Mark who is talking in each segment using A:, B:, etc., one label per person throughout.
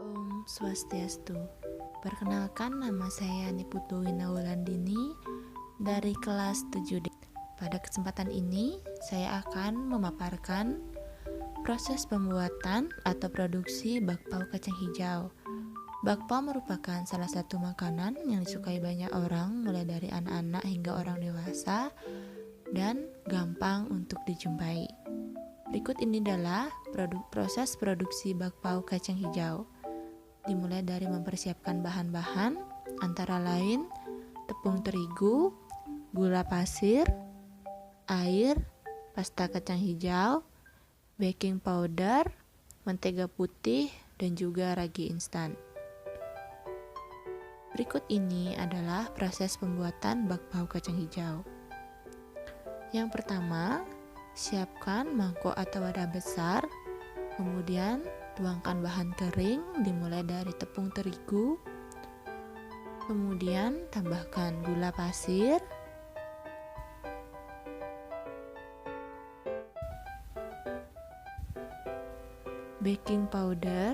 A: Om Swastiastu. Perkenalkan, nama saya Niputu Winawulandini dari kelas 7D. Pada kesempatan ini, saya akan memaparkan proses pembuatan atau produksi bakpao kacang hijau. Bakpao merupakan salah satu makanan yang disukai banyak orang, mulai dari anak-anak hingga orang dewasa, dan gampang untuk dijumpai. Berikut ini adalah proses produksi bakpao kacang hijau. Dimulai dari mempersiapkan bahan-bahan, antara lain tepung terigu, gula pasir, air, pasta kacang hijau, baking powder, mentega putih, dan juga ragi instan. Berikut ini adalah proses pembuatan bakpao kacang hijau. Yang pertama, siapkan mangkok atau wadah besar, kemudian tuangkan bahan kering dimulai dari tepung terigu, kemudian tambahkan gula pasir, baking powder,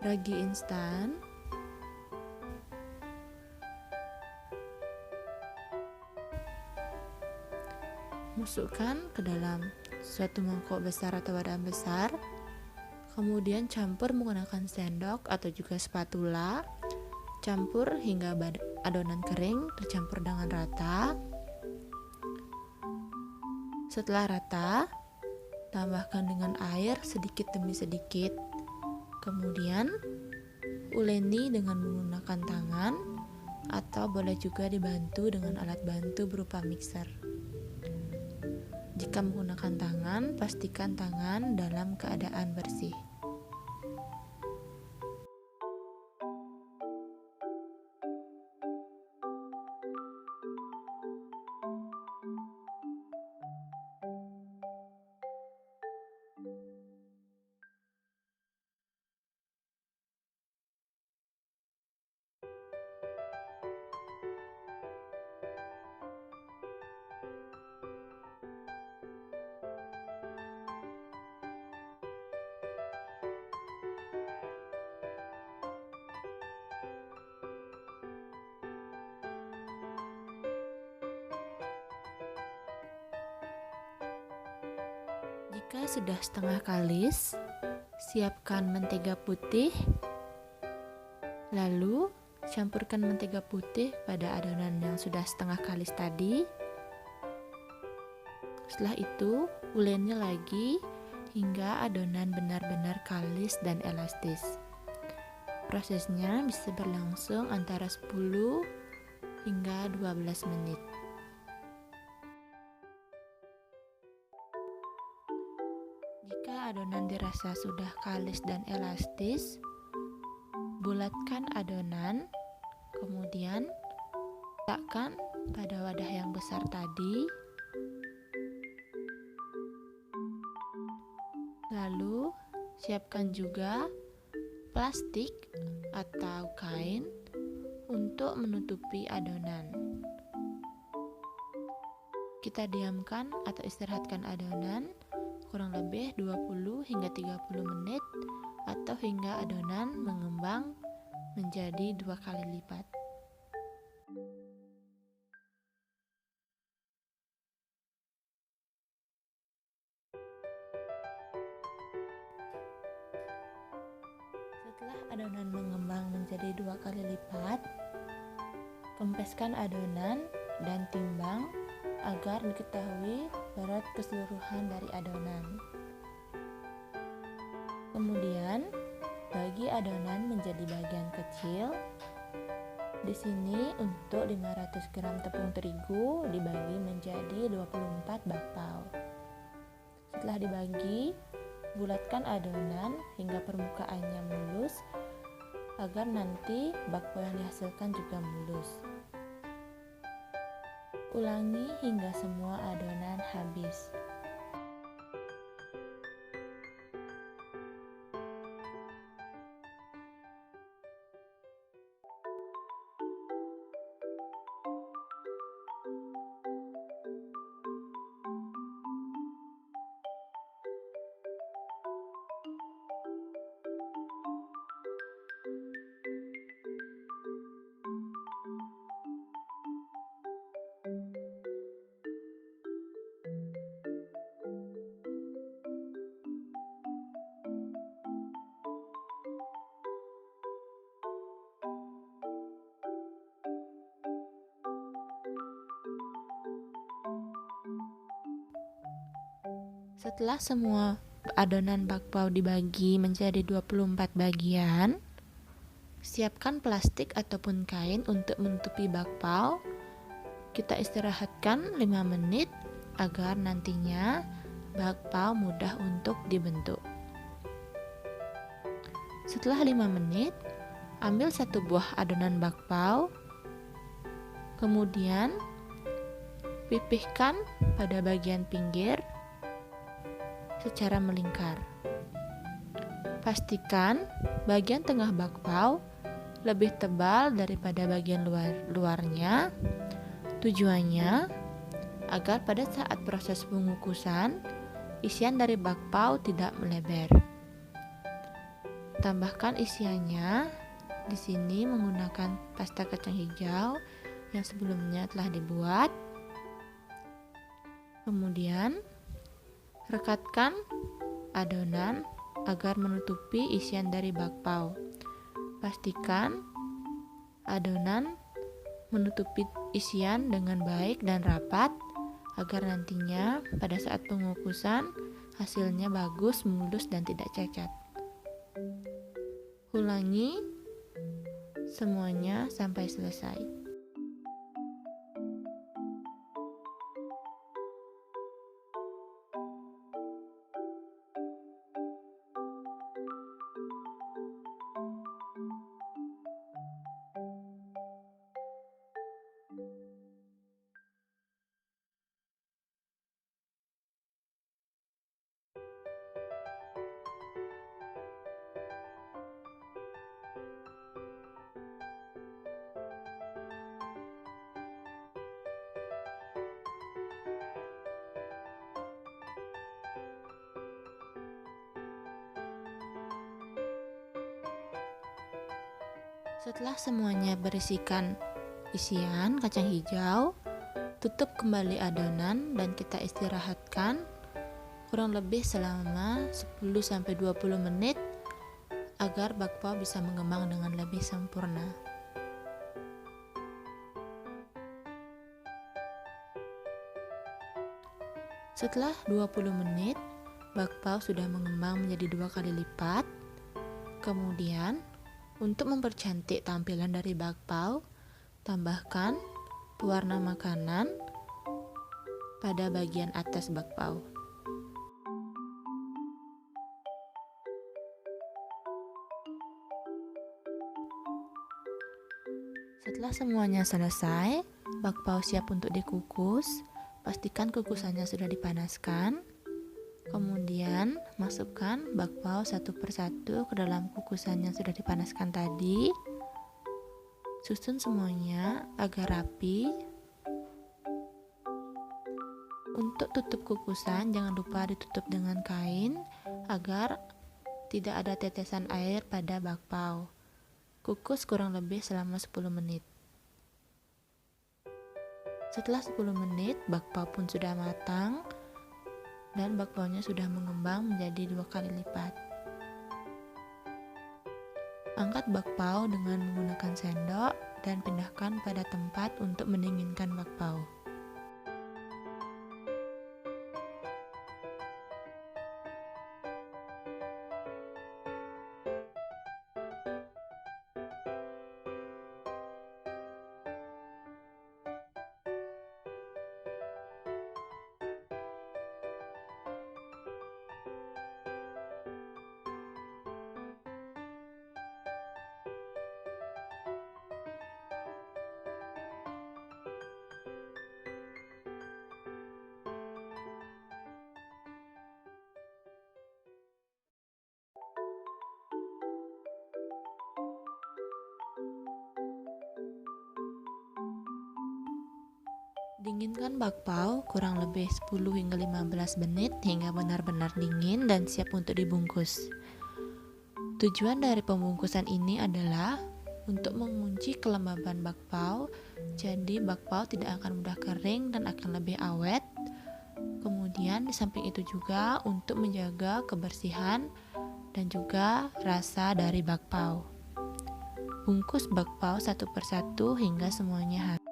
A: ragi instan, masukkan ke dalam suatu mangkok besar atau wadah besar, kemudian campur menggunakan sendok atau juga spatula, campur hingga adonan kering tercampur dengan rata. Setelah rata, tambahkan dengan air sedikit demi sedikit, kemudian uleni dengan menggunakan tangan atau boleh juga dibantu dengan alat bantu berupa mixer. Jika menggunakan tangan, pastikan tangan dalam keadaan bersih. Jika sudah setengah kalis, siapkan mentega putih, lalu campurkan mentega putih pada adonan yang sudah setengah kalis tadi. Setelah itu, uleni lagi hingga adonan benar-benar kalis dan elastis. Prosesnya bisa berlangsung antara 10 hingga 12 menit. Jika adonan dirasa sudah kalis dan elastis, bulatkan adonan, kemudian letakkan pada wadah yang besar tadi. Lalu, siapkan juga plastik atau kain untuk menutupi adonan. Kita diamkan atau istirahatkan adonan kurang lebih 20 hingga 30 menit atau hingga adonan mengembang menjadi 2 kali lipat. Setelah adonan mengembang menjadi 2 kali lipat, kempeskan adonan dan timbang agar diketahui berat keseluruhan dari adonan. Kemudian, bagi adonan menjadi bagian kecil. Di sini untuk 500 gram tepung terigu dibagi menjadi 24 bakpao. Setelah dibagi, bulatkan adonan hingga permukaannya mulus agar nanti bakpao yang dihasilkan juga mulus. Ulangi hingga semua adonan habis. Setelah semua adonan bakpao dibagi menjadi 24 bagian, siapkan plastik ataupun kain untuk menutupi bakpao. Kita istirahatkan 5 menit agar nantinya bakpao mudah untuk dibentuk. Setelah 5 menit, ambil satu buah adonan bakpao, kemudian pipihkan pada bagian pinggir secara melingkar. Pastikan bagian tengah bakpao lebih tebal daripada bagian luarnya. Tujuannya agar pada saat proses pengukusan, isian dari bakpao tidak melebar. Tambahkan isiannya di sini menggunakan pasta kacang hijau yang sebelumnya telah dibuat. Kemudian rekatkan adonan agar menutupi isian dari bakpao. Pastikan adonan menutupi isian dengan baik dan rapat agar nantinya pada saat pengukusan hasilnya bagus, mulus, dan tidak cacat. Ulangi semuanya sampai selesai. Setelah semuanya berisikan isian kacang hijau, tutup kembali adonan dan kita istirahatkan kurang lebih selama 10-20 menit agar bakpao bisa mengembang dengan lebih sempurna. Setelah 20 menit, bakpao sudah mengembang menjadi 2 kali lipat. Kemudian, untuk mempercantik tampilan dari bakpao, tambahkan pewarna makanan pada bagian atas bakpao. Setelah semuanya selesai, bakpao siap untuk dikukus. Pastikan kukusannya sudah dipanaskan. Kemudian masukkan bakpao satu persatu ke dalam kukusan yang sudah dipanaskan tadi. Susun semuanya agar rapi. Untuk tutup kukusan jangan lupa ditutup dengan kain agar tidak ada tetesan air pada bakpao. Kukus kurang lebih selama 10 menit. Setelah 10 menit, bakpao pun sudah matang dan bakpaonya sudah mengembang menjadi 2 kali lipat. Angkat bakpao dengan menggunakan sendok dan pindahkan pada tempat untuk mendinginkan bakpao. Dinginkan bakpao kurang lebih 10 hingga 15 menit hingga benar-benar dingin dan siap untuk dibungkus. Tujuan dari pembungkusan ini adalah untuk mengunci kelembaban bakpao, jadi bakpao tidak akan mudah kering dan akan lebih awet. Kemudian di samping itu juga untuk menjaga kebersihan dan juga rasa dari bakpao. Bungkus bakpao satu persatu hingga semuanya habis.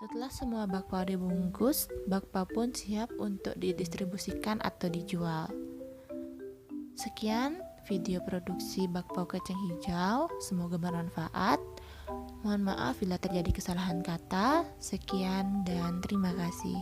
A: Setelah semua bakpao dibungkus, bakpao pun siap untuk didistribusikan atau dijual. Sekian video produksi bakpao kacang hijau, semoga bermanfaat. Mohon maaf bila terjadi kesalahan kata. Sekian dan terima kasih.